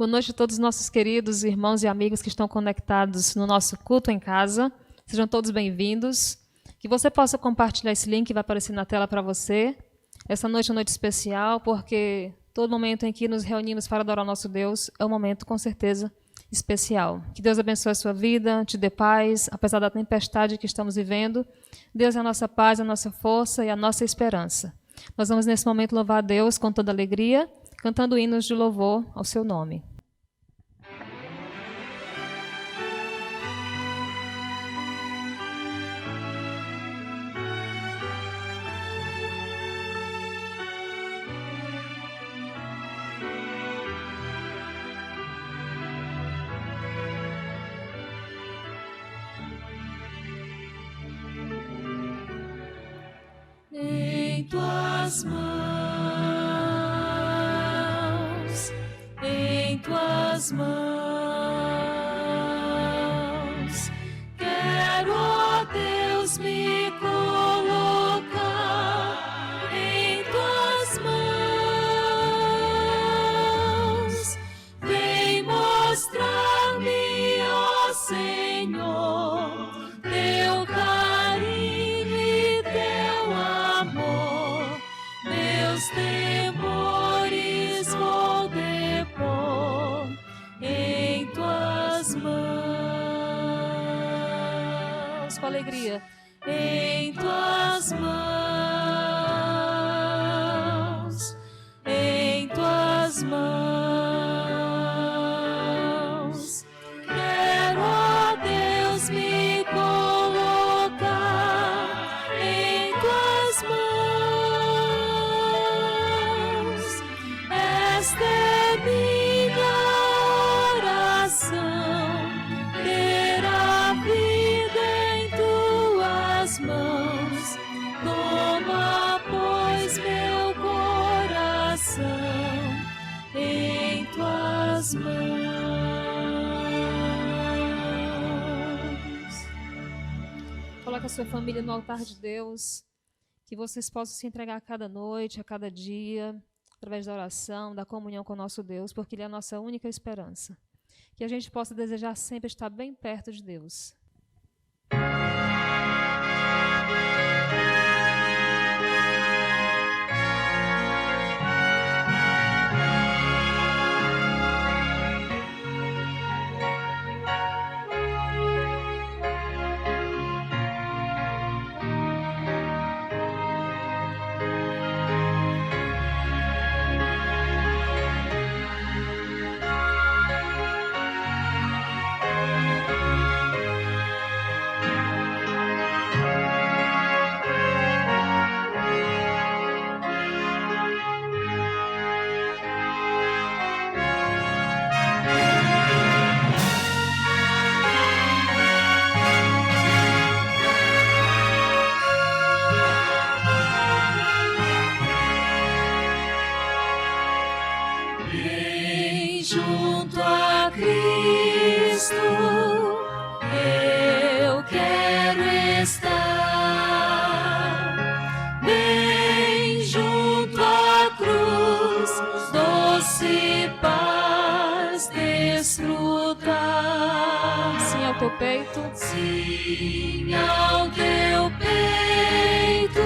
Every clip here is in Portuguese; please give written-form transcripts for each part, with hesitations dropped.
Boa noite a todos os nossos queridos irmãos e amigos que estão conectados no nosso culto em casa. Sejam todos bem-vindos. Que você possa compartilhar esse link que vai aparecer na tela para você. Essa noite é uma noite especial, porque todo momento em que nos reunimos para adorar o nosso Deus é um momento, com certeza, especial. Que Deus abençoe a sua vida, te dê paz, apesar da tempestade que estamos vivendo. Deus é a nossa paz, a nossa força e a nossa esperança. Nós vamos, nesse momento, louvar a Deus com toda alegria, cantando hinos de louvor ao seu nome. Em tuas mãos, quero, ó Deus, me colocar em tuas mãos. Vem mostrar-me, ó Senhor, teu carinho e teu amor, meus temores vou depor em tuas mãos. Com alegria. Em tuas mãos, em tuas mãos, quero, ó Deus, me colocar em tuas mãos. Esta é minha oração, ter a vida em tuas mãos. Toma, pois, meu coração em tuas mãos. Coloque a sua família no altar de Deus, que vocês possam se entregar a cada noite, a cada dia, através da oração, da comunhão com o nosso Deus, porque Ele é a nossa única esperança. Que a gente possa desejar sempre estar bem perto de Deus. Bem junto a Cristo, eu quero estar. Bem junto à cruz, doce paz desfrutar. Sim ao teu peito. Sim ao teu peito,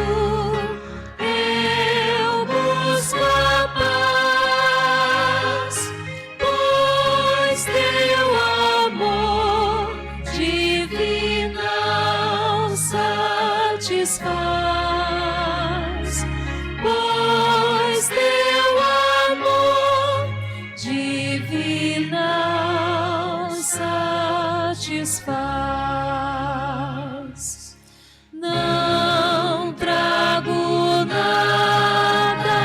eu busco a paz, pois teu amor divinal satisfaz. Pois teu amor divinal satisfaz. Não trago nada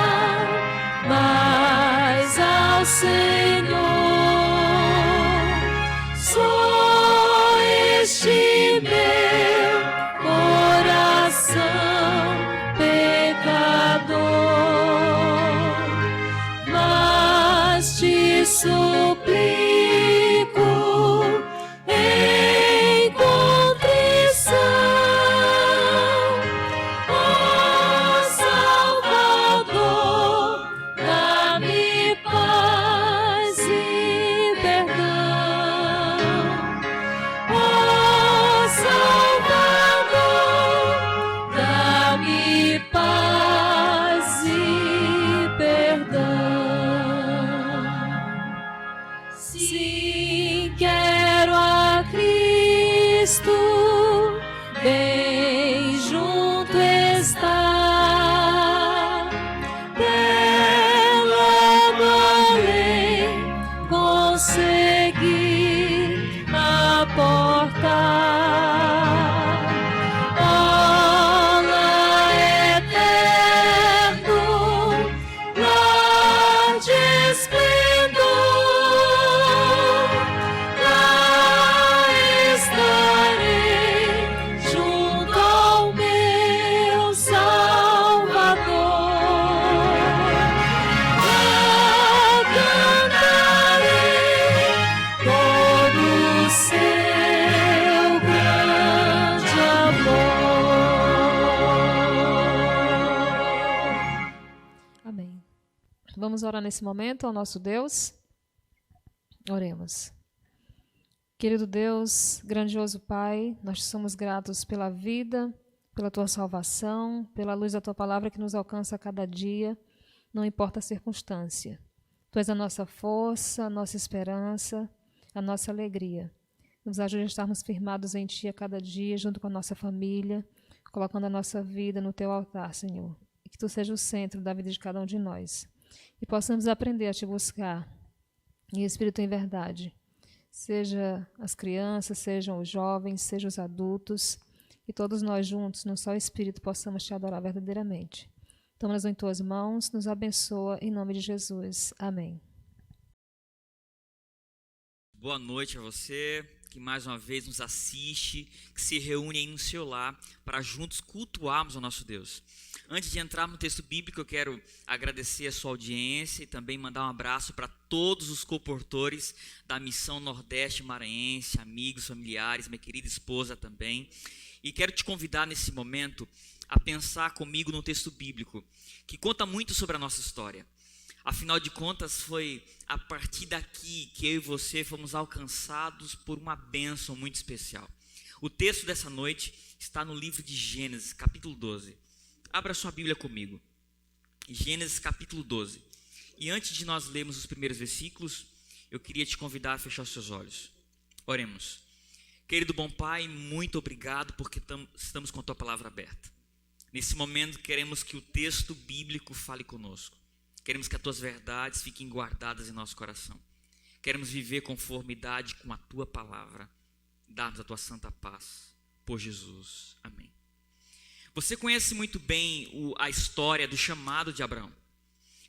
mais ao Senhor, só este meu coração pecador, mas te suplico em contrição, ó Salvador, dá-me paz. Vamos orar nesse momento ao nosso Deus? Oremos. Querido Deus, grandioso Pai, nós te somos gratos pela vida, pela tua salvação, pela luz da tua palavra que nos alcança a cada dia, não importa a circunstância. Tu és a nossa força, a nossa esperança, a nossa alegria. Nos ajude a estarmos firmados em ti a cada dia, junto com a nossa família, colocando a nossa vida no teu altar, Senhor. E que tu seja o centro da vida de cada um de nós. E possamos aprender a te buscar em espírito e em verdade. Seja as crianças, sejam os jovens, sejam os adultos, e todos nós juntos, num só espírito, possamos te adorar verdadeiramente. Toma-nos em tuas mãos, nos abençoa, em nome de Jesus. Amém. Boa noite a você que mais uma vez nos assiste, que se reúne aí no seu lar para juntos cultuarmos o nosso Deus. Antes de entrar no texto bíblico, eu quero agradecer a sua audiência e também mandar um abraço para todos os comportores da Missão Nordeste Maranhense, amigos, familiares, minha querida esposa também. E quero te convidar nesse momento a pensar comigo no texto bíblico, que conta muito sobre a nossa história. Afinal de contas, foi a partir daqui que eu e você fomos alcançados por uma bênção muito especial. O texto dessa noite está no livro de Gênesis, capítulo 12. Abra sua Bíblia comigo. Gênesis, capítulo 12. E antes de nós lermos os primeiros versículos, eu queria te convidar a fechar os seus olhos. Oremos. Querido bom Pai, muito obrigado porque estamos com a tua palavra aberta. Nesse momento queremos que o texto bíblico fale conosco. Queremos que as tuas verdades fiquem guardadas em nosso coração. Queremos viver conformidade com a tua palavra. Dá-nos a tua santa paz. Por Jesus. Amém. Você conhece muito bem a história do chamado de Abraão.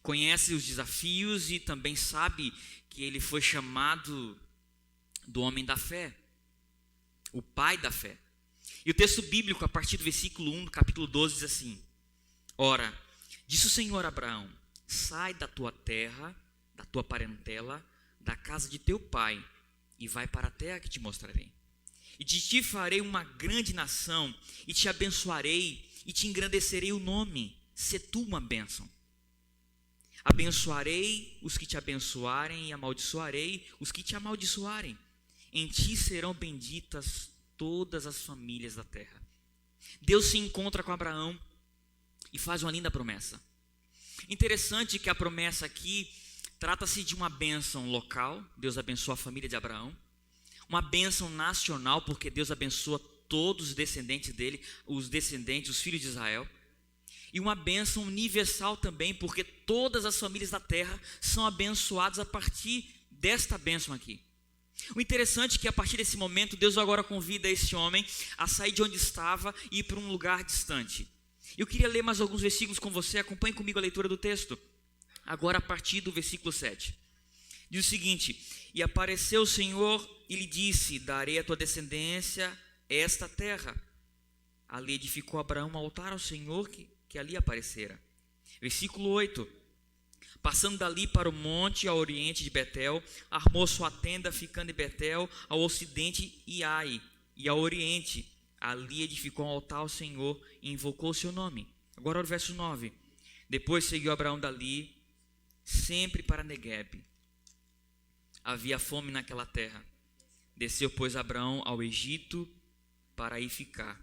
Conhece os desafios e também sabe que ele foi chamado do homem da fé. O pai da fé. E o texto bíblico, a partir do versículo 1 do capítulo 12, diz assim: Ora, disse o Senhor a Abraão, sai da tua terra, da tua parentela, da casa de teu pai, e vai para a terra que te mostrarei. E de ti farei uma grande nação, e te abençoarei, e te engrandecerei o nome, se tu uma bênção. Abençoarei os que te abençoarem, e amaldiçoarei os que te amaldiçoarem. Em ti serão benditas todas as famílias da terra. Deus se encontra com Abraão e faz uma linda promessa. Interessante que a promessa aqui trata-se de uma bênção local. Deus abençoa a família de Abraão. Uma bênção nacional, porque Deus abençoa todos os descendentes dele, os filhos de Israel. E uma bênção universal também, porque todas as famílias da terra são abençoadas a partir desta bênção aqui. O interessante é que a partir desse momento, Deus agora convida esse homem a sair de onde estava e ir para um lugar distante. Eu queria ler mais alguns versículos com você, acompanhe comigo a leitura do texto. Agora a partir do versículo 7. Diz o seguinte: E apareceu o Senhor e lhe disse, darei à tua descendência esta terra. Ali edificou Abraão um altar ao Senhor que ali aparecera. Versículo 8. Passando dali para o monte ao oriente de Betel, armou sua tenda ficando em Betel, ao ocidente e Ai, e ao oriente. Ali edificou um altar ao Senhor e invocou o seu nome. Agora o verso 9. Depois seguiu Abraão dali, sempre para Neguebe. Havia fome naquela terra. Desceu, pois, Abraão ao Egito para aí ficar.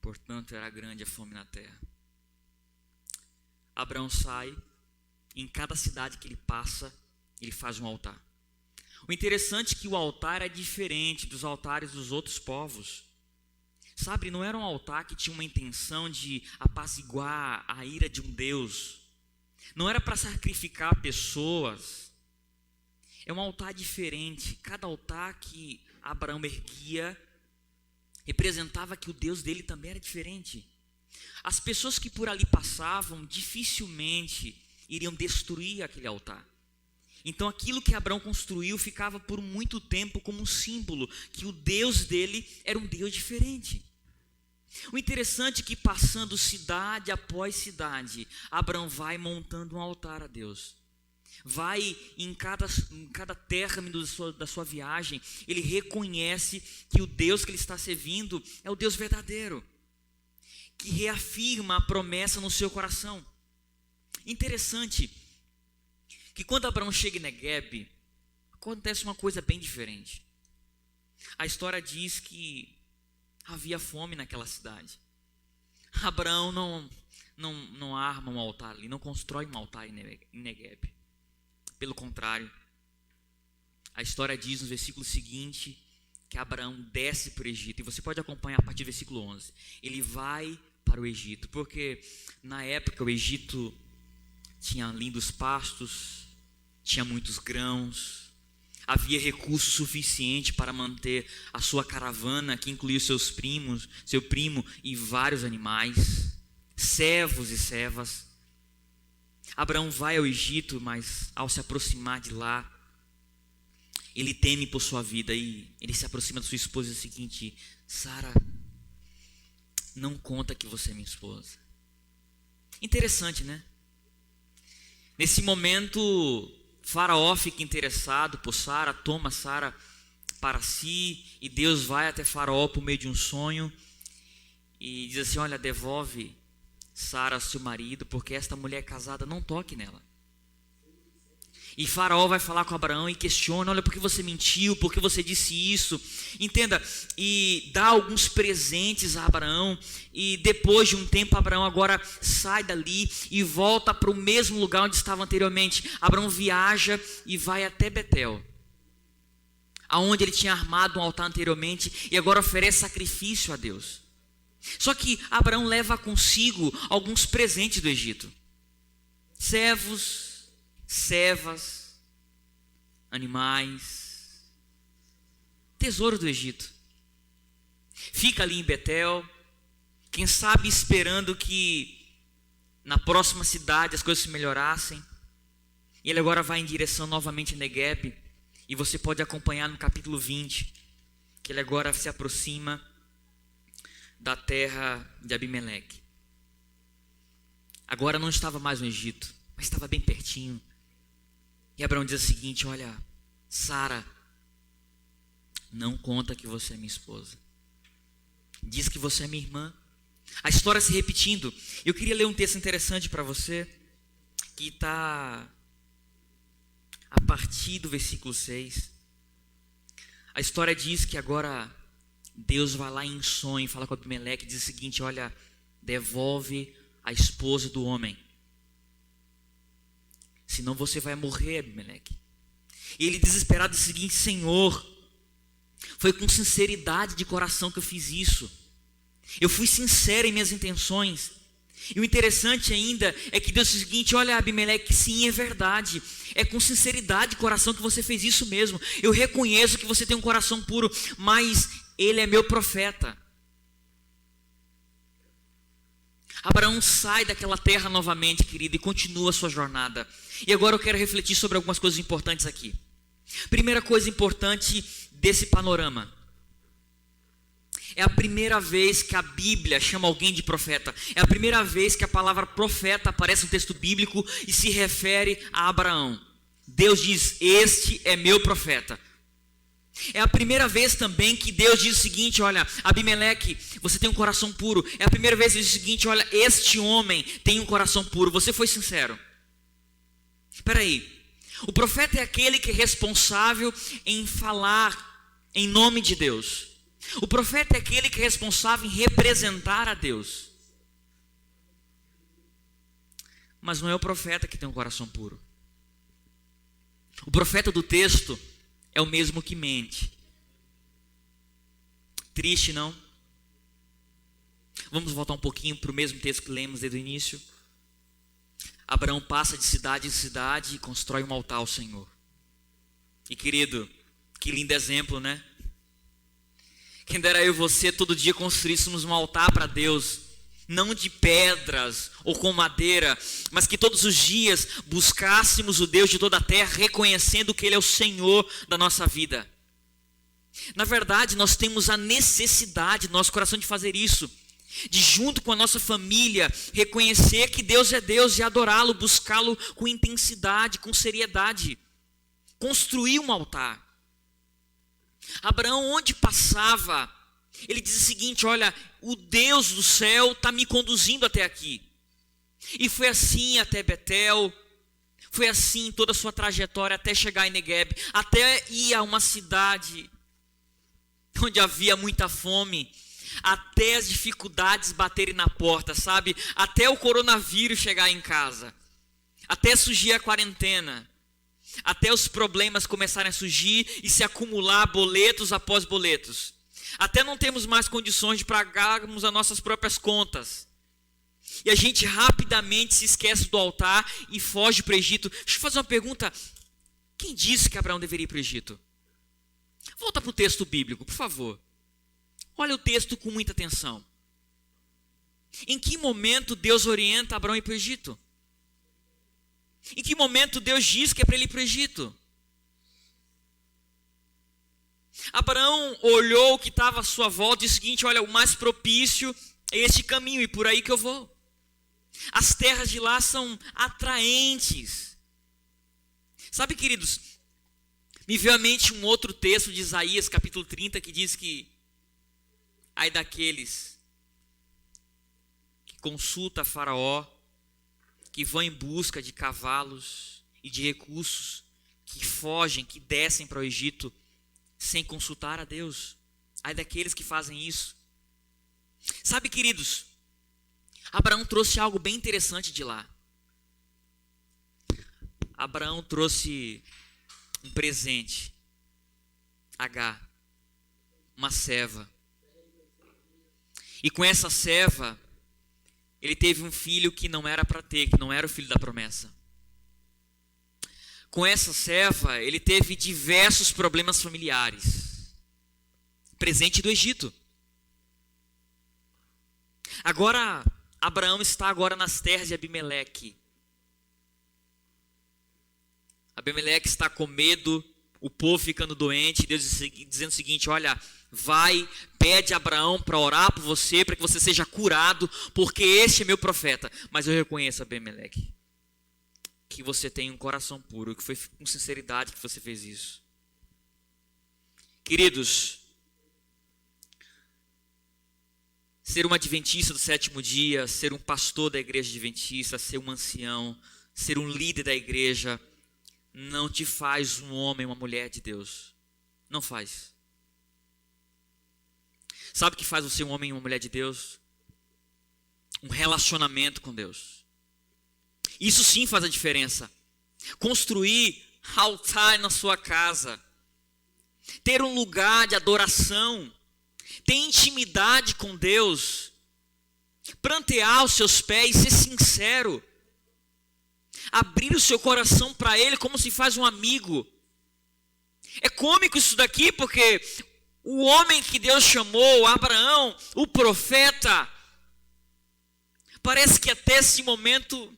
Portanto, era grande a fome na terra. Abraão sai. Em cada cidade que ele passa, ele faz um altar. O interessante é que o altar é diferente dos altares dos outros povos. Sabe, não era um altar que tinha uma intenção de apaziguar a ira de um Deus. Não era para sacrificar pessoas. É um altar diferente. Cada altar que Abraão erguia representava que o Deus dele também era diferente. As pessoas que por ali passavam dificilmente iriam destruir aquele altar. Então aquilo que Abraão construiu ficava por muito tempo como um símbolo que o Deus dele era um Deus diferente. O interessante é que passando cidade após cidade, Abraão vai montando um altar a Deus. Vai em cada término da sua viagem, ele reconhece que o Deus que ele está servindo é o Deus verdadeiro, que reafirma a promessa no seu coração. Interessante que quando Abraão chega em Neguebe, acontece uma coisa bem diferente. A história diz que havia fome naquela cidade. Abraão não arma um altar ali, não constrói um altar em Neguebe. Pelo contrário, a história diz no versículo seguinte que Abraão desce para o Egito. E você pode acompanhar a partir do versículo 11. Ele vai para o Egito, porque na época o Egito tinha lindos pastos, tinha muitos grãos, havia recurso suficiente para manter a sua caravana, que incluía seu primo e vários animais, servos e servas. Abraão vai ao Egito, mas ao se aproximar de lá, ele teme por sua vida e ele se aproxima da sua esposa e diz o seguinte: Sara, não conta que você é minha esposa. Interessante, né? Nesse momento, Faraó fica interessado por Sara, toma Sara para si, e Deus vai até Faraó por meio de um sonho e diz assim: olha, devolve Sara ao seu marido, porque esta mulher é casada, não toque nela. E Faraó vai falar com Abraão e questiona: olha, por que você mentiu, por que você disse isso? Entenda, e dá alguns presentes a Abraão, e depois de um tempo Abraão agora sai dali e volta para o mesmo lugar onde estava anteriormente. Abraão viaja e vai até Betel, aonde ele tinha armado um altar anteriormente, e agora oferece sacrifício a Deus. Só que Abraão leva consigo alguns presentes do Egito: servos, servas, animais, tesouro do Egito. Fica ali em Betel, quem sabe esperando que na próxima cidade as coisas se melhorassem. E ele agora vai em direção novamente a Neguebe, e você pode acompanhar no capítulo 20, que ele agora se aproxima da terra de Abimeleque. Agora não estava mais no Egito, mas estava bem pertinho. E Abraão diz o seguinte: olha, Sara, não conta que você é minha esposa. Diz que você é minha irmã. A história se repetindo. Eu queria ler um texto interessante para você, que está a partir do versículo 6. A história diz que agora Deus vai lá em sonho, fala com Abimeleque e diz o seguinte: olha, devolve a esposa do homem, senão você vai morrer, Abimeleque. E ele, desesperado, diz o seguinte: Senhor, foi com sinceridade de coração que eu fiz isso. Eu fui sincero em minhas intenções. E o interessante ainda é que Deus diz o seguinte: olha, Abimeleque, sim, é verdade. É com sinceridade de coração que você fez isso mesmo. Eu reconheço que você tem um coração puro, mas ele é meu profeta. Abraão sai daquela terra novamente, querido, e continua a sua jornada. E agora eu quero refletir sobre algumas coisas importantes aqui. Primeira coisa importante desse panorama: é a primeira vez que a Bíblia chama alguém de profeta. É a primeira vez que a palavra profeta aparece no texto bíblico e se refere a Abraão. Deus diz: este é meu profeta. É a primeira vez também que Deus diz o seguinte: olha, Abimeleque, você tem um coração puro. É a primeira vez que Deus diz o seguinte: olha, este homem tem um coração puro. Você foi sincero. Espera aí. O profeta é aquele que é responsável em falar em nome de Deus. O profeta é aquele que é responsável em representar a Deus. Mas não é o profeta que tem um coração puro. O profeta do texto é o mesmo que mente. Triste, não? Vamos voltar um pouquinho para o mesmo texto que lemos desde o início. Abraão passa de cidade em cidade e constrói um altar ao Senhor. E querido, que lindo exemplo, né? Quem dera eu e você todo dia construíssemos um altar para Deus, não de pedras ou com madeira, mas que todos os dias buscássemos o Deus de toda a terra, reconhecendo que Ele é o Senhor da nossa vida. Na verdade, nós temos a necessidade no nosso coração de fazer isso, de junto com a nossa família, reconhecer que Deus é Deus e adorá-lo, buscá-lo com intensidade, com seriedade, construir um altar. Abraão, onde passava, ele diz o seguinte: olha, o Deus do céu está me conduzindo até aqui. E foi assim até Betel, Foi assim toda a sua trajetória até chegar em Negueb, até ir a uma cidade onde havia muita fome, até as dificuldades baterem na porta, sabe? Até o coronavírus chegar em casa, até surgir a quarentena, até os problemas começarem a surgir e se acumular boletos após boletos, até não termos mais condições de pagarmos as nossas próprias contas. E a gente rapidamente se esquece do altar e foge para o Egito. Deixa eu fazer uma pergunta. Quem disse que Abraão deveria ir para o Egito? Volta para o texto bíblico, por favor. Olha o texto com muita atenção. Em que momento Deus orienta Abraão a ir para o Egito? Em que momento Deus diz que é para ele ir para o Egito? Abraão olhou o que estava à sua volta e disse o seguinte: olha, o mais propício é este caminho e por aí que eu vou. As terras de lá são atraentes. Sabe, queridos, me veio à mente um outro texto de Isaías, capítulo 30, que diz que ai daqueles que consulta Faraó, que vão em busca de cavalos e de recursos, que fogem, que descem para o Egito sem consultar a Deus. Ai daqueles que fazem isso. Sabe, queridos, Abraão trouxe algo bem interessante de lá. Abraão trouxe um presente. Agar, uma serva. E com essa serva, ele teve um filho que não era para ter, que não era o filho da promessa. Com essa serva, ele teve diversos problemas familiares. Presente do Egito. Agora, Abraão está agora nas terras de Abimeleque. Abimeleque está com medo, o povo ficando doente, Deus dizendo o seguinte: olha, vai, pede a Abraão para orar por você, para que você seja curado, porque este é meu profeta. Mas eu reconheço, Abimeleque, que você tem um coração puro, que foi com sinceridade que você fez isso. Queridos, ser um adventista do sétimo dia, ser um pastor da igreja adventista, ser um ancião, ser um líder da igreja, não te faz um homem, uma mulher de Deus. Não faz. Sabe o que faz você um homem e uma mulher de Deus? Um relacionamento com Deus. Isso sim faz a diferença. Construir altar na sua casa, ter um lugar de adoração, ter intimidade com Deus, prantear os seus pés, ser sincero, abrir o seu coração para Ele como se faz um amigo. É cômico isso daqui, porque o homem que Deus chamou, Abraão, o profeta, parece que até esse momento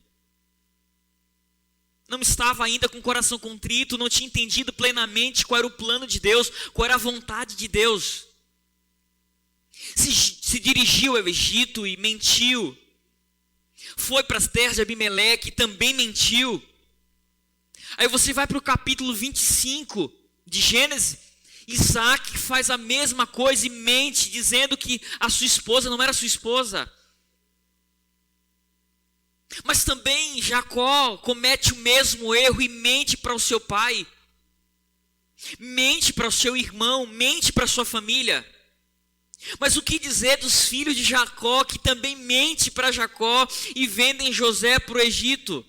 não estava ainda com o coração contrito, não tinha entendido plenamente qual era o plano de Deus, qual era a vontade de Deus. Se dirigiu ao Egito e mentiu. Foi para as terras de Abimeleque e também mentiu. Aí você vai para o capítulo 25 de Gênesis. Isaac faz a mesma coisa e mente, dizendo que a sua esposa não era sua esposa. Mas também Jacó comete o mesmo erro e mente para o seu pai. Mente para o seu irmão, mente para a sua família. Mas o que dizer dos filhos de Jacó, que também mente para Jacó e vendem José para o Egito?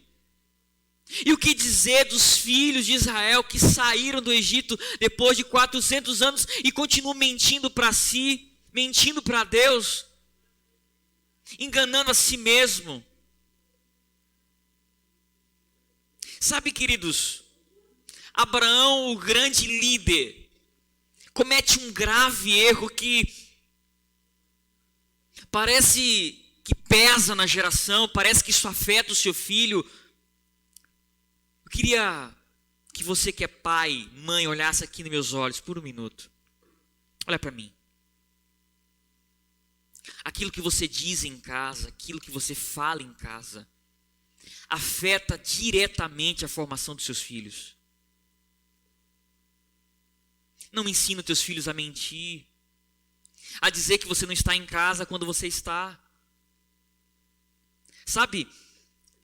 E o que dizer dos filhos de Israel que saíram do Egito depois de 400 anos e continuam mentindo para si, mentindo para Deus, enganando a si mesmo? Sabe, queridos, Abraão, o grande líder, comete um grave erro que parece que pesa na geração, parece que isso afeta o seu filho. Eu queria que você que é pai, mãe, olhasse aqui nos meus olhos por um minuto. Olha para mim. Aquilo que você diz em casa, aquilo que você fala em casa, afeta diretamente a formação dos seus filhos. Não ensina os teus filhos a mentir, a dizer que você não está em casa quando você está. Sabe,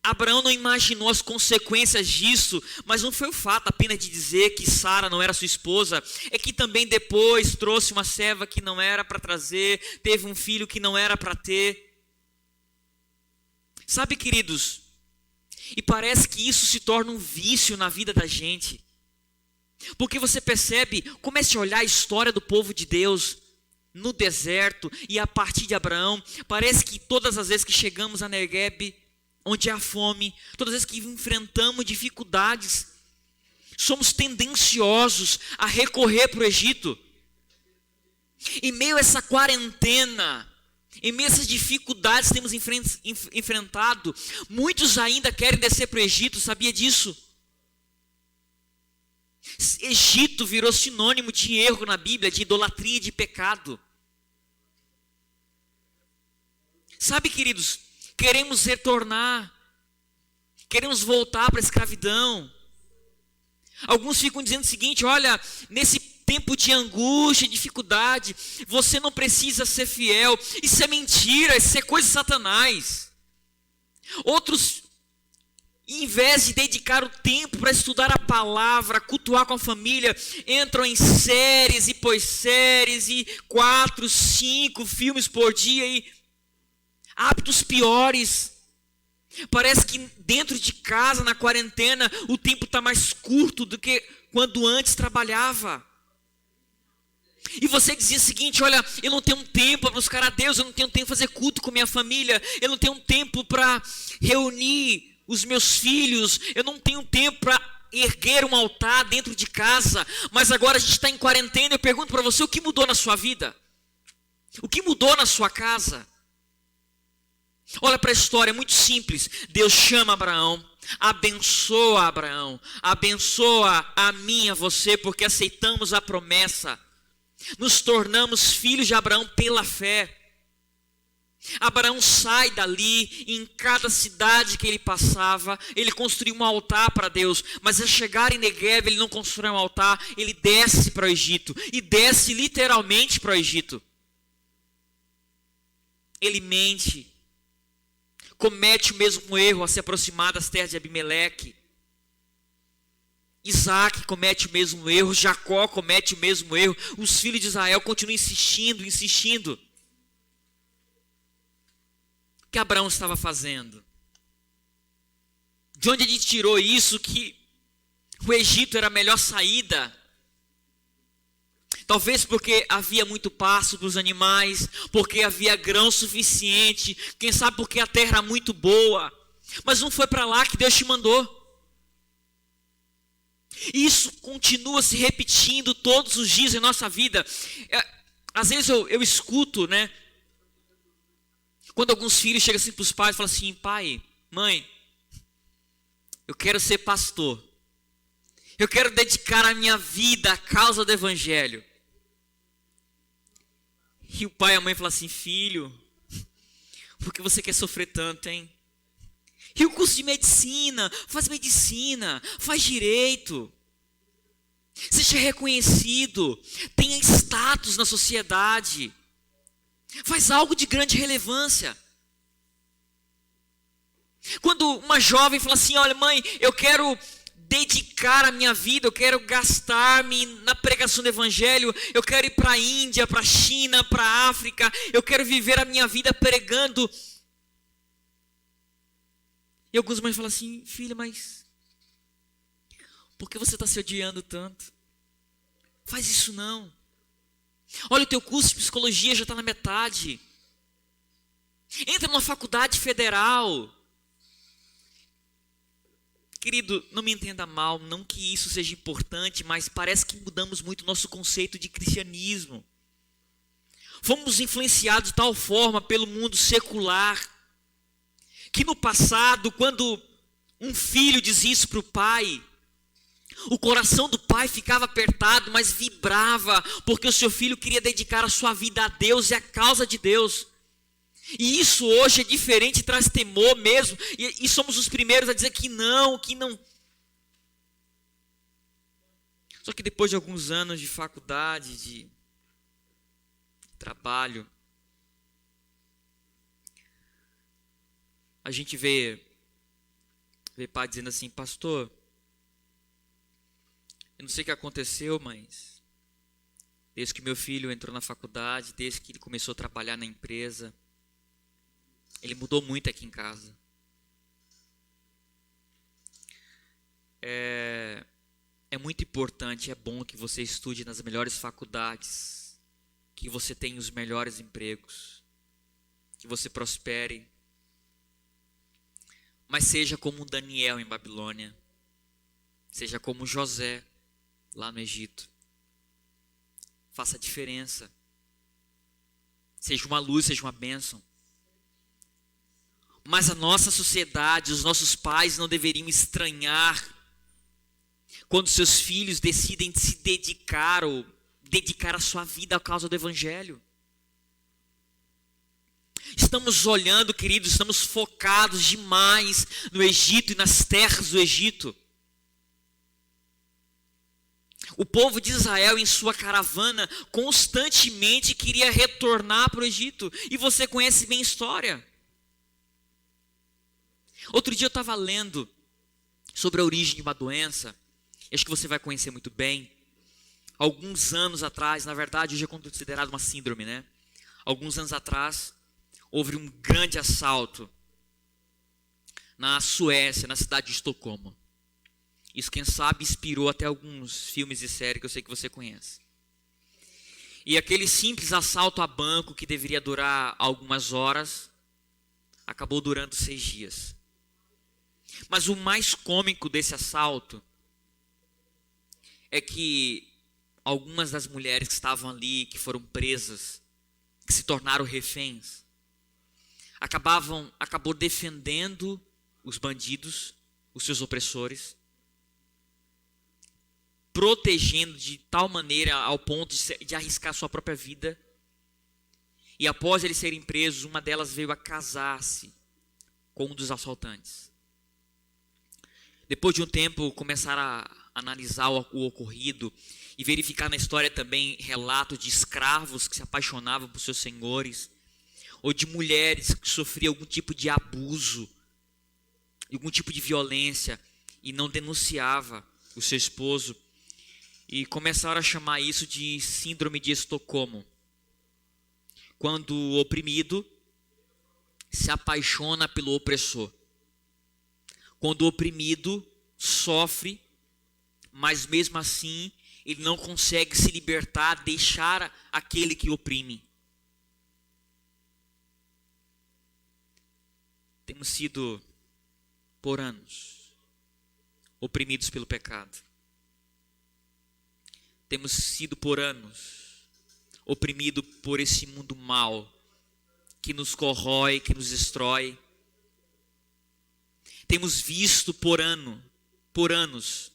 Abraão não imaginou as consequências disso, mas não foi o fato apenas de dizer que Sara não era sua esposa, é que também depois trouxe uma serva que não era para trazer, teve um filho que não era para ter. Sabe, queridos, e parece que isso se torna um vício na vida da gente, porque você percebe, comece a olhar a história do povo de Deus no deserto e a partir de Abraão, parece que todas as vezes que chegamos a Negueb, onde há fome, todas as vezes que enfrentamos dificuldades, somos tendenciosos a recorrer para o Egito. Em meio a essa quarentena, em meio a essas dificuldades que temos enfrentado, muitos ainda querem descer para o Egito, sabia disso? Egito virou sinônimo de erro na Bíblia, de idolatria e de pecado. Sabe, queridos, queremos retornar, queremos voltar para a escravidão. Alguns ficam dizendo o seguinte: olha, nesse tempo de angústia e dificuldade, você não precisa ser fiel. Isso é mentira, isso é coisa de Satanás. Outros, em vez de dedicar o tempo para estudar a palavra, cultuar com a família, entram em séries e pós-séries e 4, 5 filmes por dia e hábitos piores. Parece que dentro de casa, na quarentena, o tempo está mais curto do que quando antes trabalhava. E você dizia o seguinte: olha, eu não tenho tempo para buscar a Deus, eu não tenho tempo para fazer culto com minha família, eu não tenho tempo para reunir os meus filhos, eu não tenho tempo para erguer um altar dentro de casa. Mas agora a gente está em quarentena, eu pergunto para você, o que mudou na sua vida? O que mudou na sua casa? Olha para a história, é muito simples. Deus chama Abraão, abençoa a mim e a você, porque aceitamos a promessa. Nos tornamos filhos de Abraão pela fé. Abraão sai dali, em cada cidade que ele passava, ele construiu um altar para Deus. Mas ao chegar em Negueb, ele não constrói um altar, ele desce para o Egito. E desce literalmente para o Egito. Ele mente, comete o mesmo erro ao se aproximar das terras de Abimeleque. Isaac comete o mesmo erro, Jacó comete o mesmo erro, os filhos de Israel continuam insistindo. O que Abraão estava fazendo? De onde ele tirou isso, que o Egito era a melhor saída? Talvez porque havia muito pasto para os animais, porque havia grão suficiente, quem sabe porque a terra era muito boa. Mas não foi para lá que Deus te mandou. Isso continua se repetindo todos os dias em nossa vida. Às vezes eu escuto, né? Quando alguns filhos chegam assim para os pais e falam assim: pai, mãe, eu quero ser pastor. Eu quero dedicar a minha vida à causa do evangelho. E o pai e a mãe falam assim: filho, por que você quer sofrer tanto, hein? E o curso de medicina, faz direito. Seja reconhecido, tenha status na sociedade. Faz algo de grande relevância. Quando uma jovem fala assim: olha, mãe, eu quero dedicar a minha vida, eu quero gastar-me na pregação do evangelho, eu quero ir para a Índia, para a China, para a África, eu quero viver a minha vida pregando. E algumas mães falam assim: filha, mas por que você está se odiando tanto? Faz isso não. Olha, o teu curso de psicologia já está na metade. Entra numa faculdade federal. Querido, não me entenda mal, não que isso seja importante, mas parece que mudamos muito o nosso conceito de cristianismo. Fomos influenciados de tal forma pelo mundo secular, que no passado, quando um filho dizia isso para o pai, o coração do pai ficava apertado, mas vibrava, porque o seu filho queria dedicar a sua vida a Deus e à causa de Deus. E isso hoje é diferente, traz temor mesmo, e somos os primeiros a dizer que não. Só que depois de alguns anos de faculdade, de trabalho, a gente vê Vê pai dizendo assim: pastor, eu não sei o que aconteceu, mas desde que meu filho entrou na faculdade, desde que ele começou a trabalhar na empresa, ele mudou muito aqui em casa. É muito importante, é bom que você estude nas melhores faculdades, que você tenha os melhores empregos, que você prospere. Mas seja como Daniel em Babilônia, seja como José lá no Egito. Faça a diferença. Seja uma luz, seja uma bênção. Mas a nossa sociedade, os nossos pais não deveriam estranhar quando seus filhos decidem se dedicar ou dedicar a sua vida à causa do Evangelho. Estamos olhando, queridos, estamos focados demais no Egito e nas terras do Egito. O povo de Israel, em sua caravana, constantemente queria retornar para o Egito. E você conhece bem a história. Outro dia eu estava lendo sobre a origem de uma doença. Acho que você vai conhecer muito bem. Alguns anos atrás, na verdade, hoje é considerado uma síndrome, né? Alguns anos atrás, houve um grande assalto na Suécia, na cidade de Estocolmo. Isso, quem sabe, inspirou até alguns filmes e séries que eu sei que você conhece. E aquele simples assalto a banco, que deveria durar algumas horas, acabou durando 6 dias. Mas o mais cômico desse assalto é que algumas das mulheres que estavam ali, que foram presas, que se tornaram reféns, acabou defendendo os bandidos, os seus opressores, protegendo de tal maneira ao ponto de arriscar sua própria vida. E após eles serem presos, uma delas veio a casar-se com um dos assaltantes. Depois de um tempo, começaram a analisar o ocorrido e verificar na história também relatos de escravos que se apaixonavam por seus senhores, ou de mulheres que sofriam algum tipo de abuso, algum tipo de violência e não denunciava o seu esposo. E começaram a chamar isso de síndrome de Estocolmo. Quando o oprimido se apaixona pelo opressor. Quando o oprimido sofre, mas mesmo assim ele não consegue se libertar, deixar aquele que oprime. Temos sido, por anos, oprimidos pelo pecado. Temos sido por anos oprimidos por esse mundo mau que nos corrói, que nos destrói. Temos visto por anos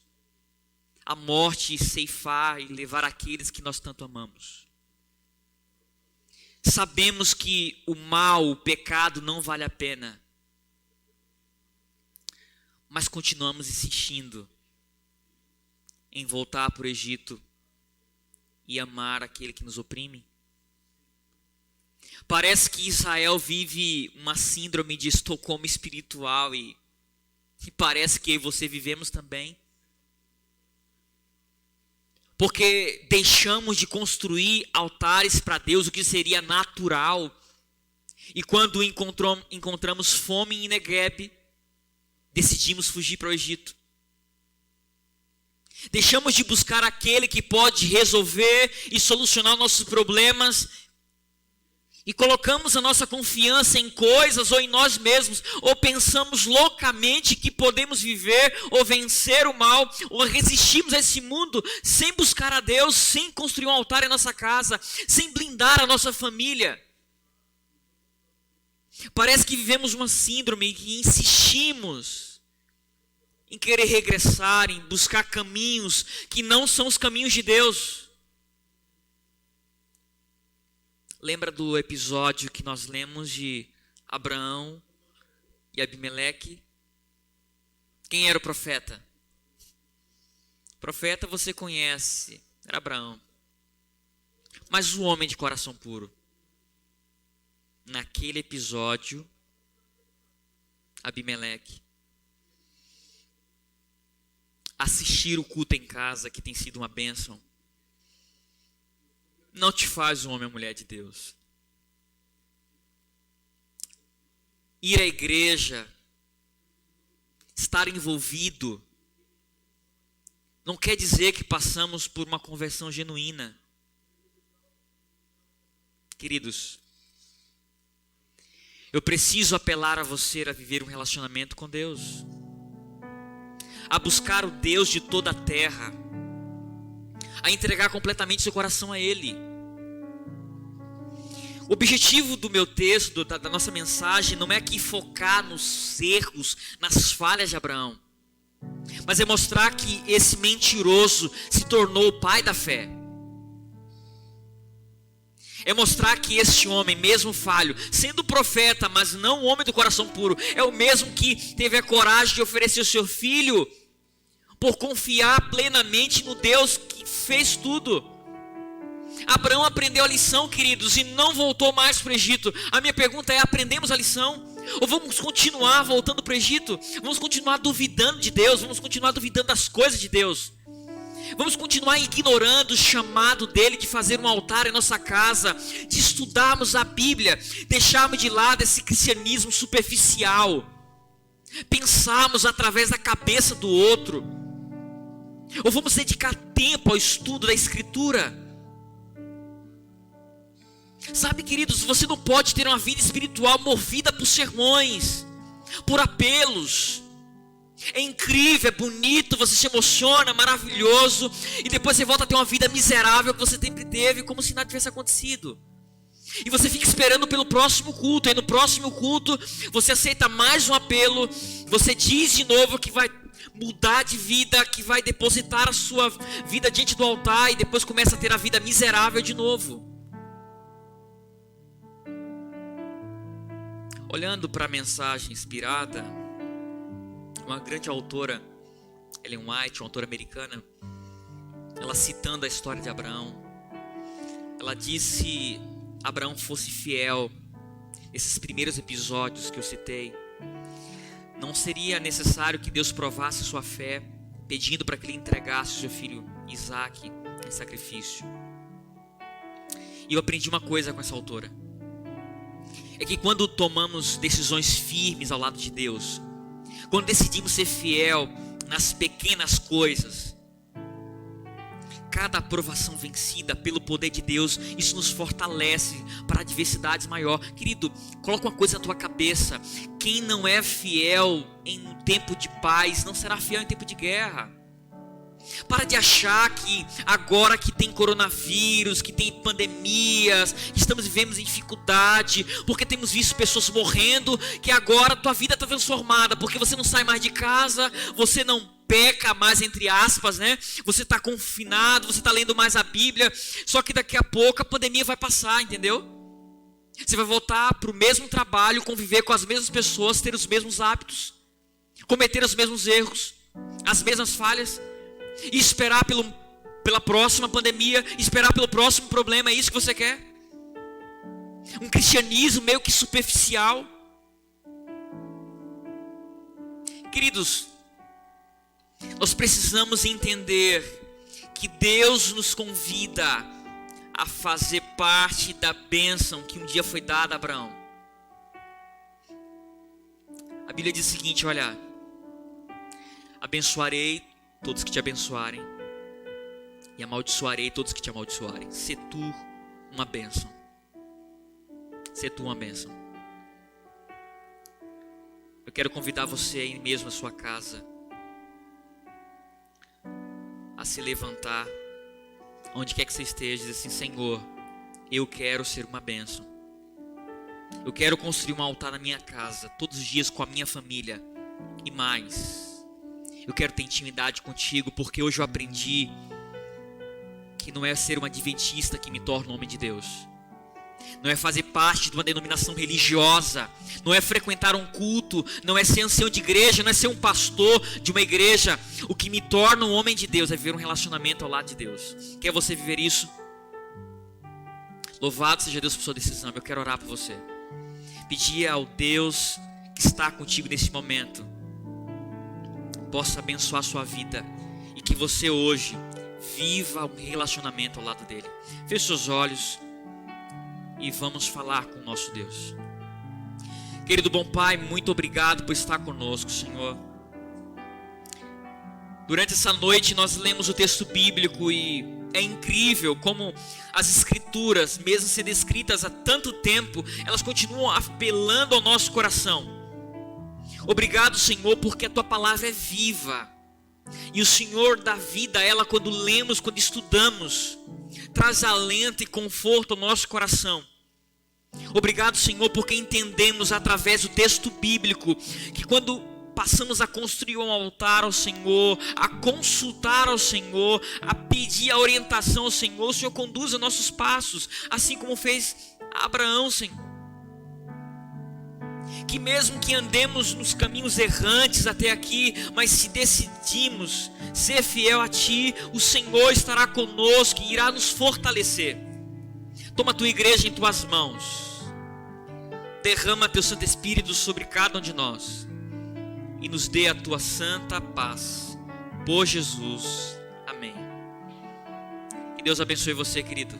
a morte ceifar e levar aqueles que nós tanto amamos. Sabemos que o mal, o pecado não vale a pena, mas continuamos insistindo em voltar para o Egito e amar aquele que nos oprime. Parece que Israel vive uma síndrome de Estocolmo espiritual e parece que eu e você vivemos também. Porque deixamos de construir altares para Deus, o que seria natural. E quando encontramos fome em Negueb, decidimos fugir para o Egito. Deixamos de buscar aquele que pode resolver e solucionar nossos problemas e colocamos a nossa confiança em coisas ou em nós mesmos, ou pensamos loucamente que podemos viver ou vencer o mal, ou resistimos a esse mundo sem buscar a Deus, sem construir um altar em nossa casa, sem blindar a nossa família. Parece que vivemos uma síndrome que insistimos em querer regressar, em buscar caminhos que não são os caminhos de Deus. Lembra do episódio que nós lemos de Abraão e Abimeleque? Quem era o profeta? O profeta você conhece, era Abraão. Mas o homem de coração puro, naquele episódio, Abimeleque. assistir o culto em casa, que tem sido uma bênção, não te faz um homem ou mulher de Deus. Ir à igreja, estar envolvido, não quer dizer que passamos por uma conversão genuína. Queridos, eu preciso apelar a você a viver um relacionamento com Deus, a buscar o Deus de toda a terra, a entregar completamente seu coração a Ele. O objetivo do meu texto, da nossa mensagem, não é aqui focar nos erros, nas falhas de Abraão, mas é mostrar que esse mentiroso se tornou o pai da fé. É mostrar que este homem, mesmo falho, sendo profeta, mas não um homem do coração puro, é o mesmo que teve a coragem de oferecer o seu filho, por confiar plenamente no Deus que fez tudo. Abraão aprendeu a lição, queridos, e não voltou mais para o Egito. A minha pergunta é: aprendemos a lição? Ou vamos continuar voltando para o Egito? Vamos continuar duvidando de Deus? Vamos continuar duvidando das coisas de Deus? Vamos continuar ignorando o chamado dele de fazer um altar em nossa casa, de estudarmos a Bíblia, deixarmos de lado esse cristianismo superficial, pensarmos através da cabeça do outro? Ou vamos dedicar tempo ao estudo da Escritura? Sabe, queridos, você não pode ter uma vida espiritual movida por sermões, por apelos. É incrível, é bonito, você se emociona, maravilhoso, e depois você volta a ter uma vida miserável que você sempre teve, como se nada tivesse acontecido. E você fica esperando pelo próximo culto, e no próximo culto você aceita mais um apelo, você diz de novo que vai mudar de vida, que vai depositar a sua vida diante do altar, e depois começa a ter a vida miserável de novo. Olhando para a mensagem inspirada, uma grande autora, Ellen White, uma autora americana, ela citando a história de Abraão, ela disse: se Abraão fosse fiel, esses primeiros episódios que eu citei, não seria necessário que Deus provasse sua fé, pedindo para que ele entregasse seu filho Isaque em sacrifício. E eu aprendi uma coisa com essa autora, é que quando tomamos decisões firmes ao lado de Deus, quando decidimos ser fiel nas pequenas coisas, cada aprovação vencida pelo poder de Deus, isso nos fortalece para adversidades maiores. Querido, coloca uma coisa na tua cabeça: quem não é fiel em um tempo de paz, não será fiel em tempo de guerra. Para de achar que agora que tem coronavírus, que tem pandemias, que estamos vivendo em dificuldade, porque temos visto pessoas morrendo, que agora tua vida está transformada, porque você não sai mais de casa, você não peca mais, entre aspas, né? Você está confinado, você está lendo mais a Bíblia, só que daqui a pouco a pandemia vai passar, entendeu? Você vai voltar para o mesmo trabalho, conviver com as mesmas pessoas, ter os mesmos hábitos, cometer os mesmos erros, as mesmas falhas, e esperar pela próxima pandemia, esperar pelo próximo problema. É isso que você quer? Um cristianismo meio que superficial. Queridos, nós precisamos entender que Deus nos convida a fazer parte da bênção que um dia foi dada a Abraão. A Bíblia diz o seguinte: olha, abençoarei todos que te abençoarem, e amaldiçoarei todos que te amaldiçoarem. Sê tu uma bênção. Sê tu uma bênção. Eu quero convidar você aí mesmo na sua casa a se levantar, onde quer que você esteja, e dizer assim: Senhor, eu quero ser uma bênção. Eu quero construir um altar na minha casa, todos os dias com a minha família, e mais, eu quero ter intimidade contigo, porque hoje eu aprendi que não é ser um adventista que me torna um homem de Deus. Não é fazer parte de uma denominação religiosa, não é frequentar um culto, não é ser ancião de igreja, não é ser um pastor de uma igreja. O que me torna um homem de Deus é viver um relacionamento ao lado de Deus. Quer você viver isso? Louvado seja Deus por sua decisão. Eu quero orar por você, pedir ao Deus que está contigo nesse momento, possa abençoar a sua vida que você hoje viva um relacionamento ao lado dele. Feche seus olhos e vamos falar com o nosso Deus. Querido bom Pai, muito obrigado por estar conosco, Senhor. Durante essa noite nós lemos o texto bíblico e é incrível como as escrituras, mesmo sendo escritas há tanto tempo, elas continuam apelando ao nosso coração. Obrigado, Senhor, porque a Tua palavra é viva. E o Senhor dá vida a ela quando lemos, quando estudamos. Traz alento e conforto ao nosso coração. Obrigado, Senhor, porque entendemos através do texto bíblico que quando passamos a construir um altar ao Senhor, a consultar ao Senhor, a pedir a orientação ao Senhor, o Senhor conduza nossos passos, assim como fez Abraão, Senhor. Que mesmo que andemos nos caminhos errantes até aqui, mas se decidimos ser fiel a Ti, o Senhor estará conosco e irá nos fortalecer. Toma a Tua igreja em Tuas mãos. Derrama Teu Santo Espírito sobre cada um de nós. E nos dê a Tua santa paz. Por Jesus. Amém. Que Deus abençoe você, querido.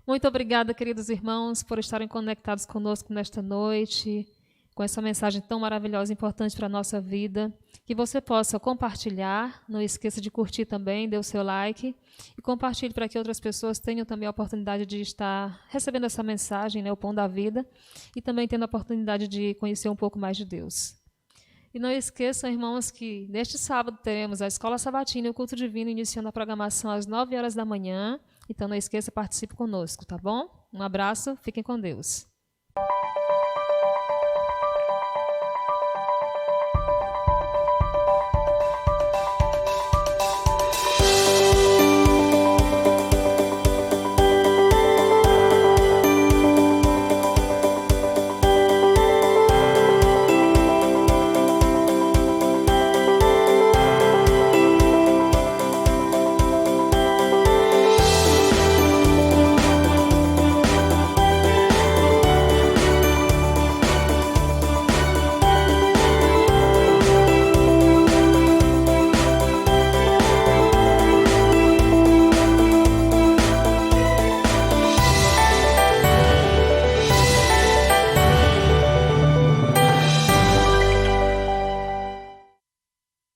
Muito obrigada, queridos irmãos, por estarem conectados conosco nesta noite, com essa mensagem tão maravilhosa e importante para a nossa vida. Que você possa compartilhar, não esqueça de curtir também, dê o seu like e compartilhe para que outras pessoas tenham também a oportunidade de estar recebendo essa mensagem, né, o pão da vida, e também tendo a oportunidade de conhecer um pouco mais de Deus. E não esqueçam, irmãos, que neste sábado teremos a Escola Sabatina e o Culto Divino iniciando a programação às 9 horas da manhã. Então não esqueça, participe conosco, tá bom? Um abraço, fiquem com Deus.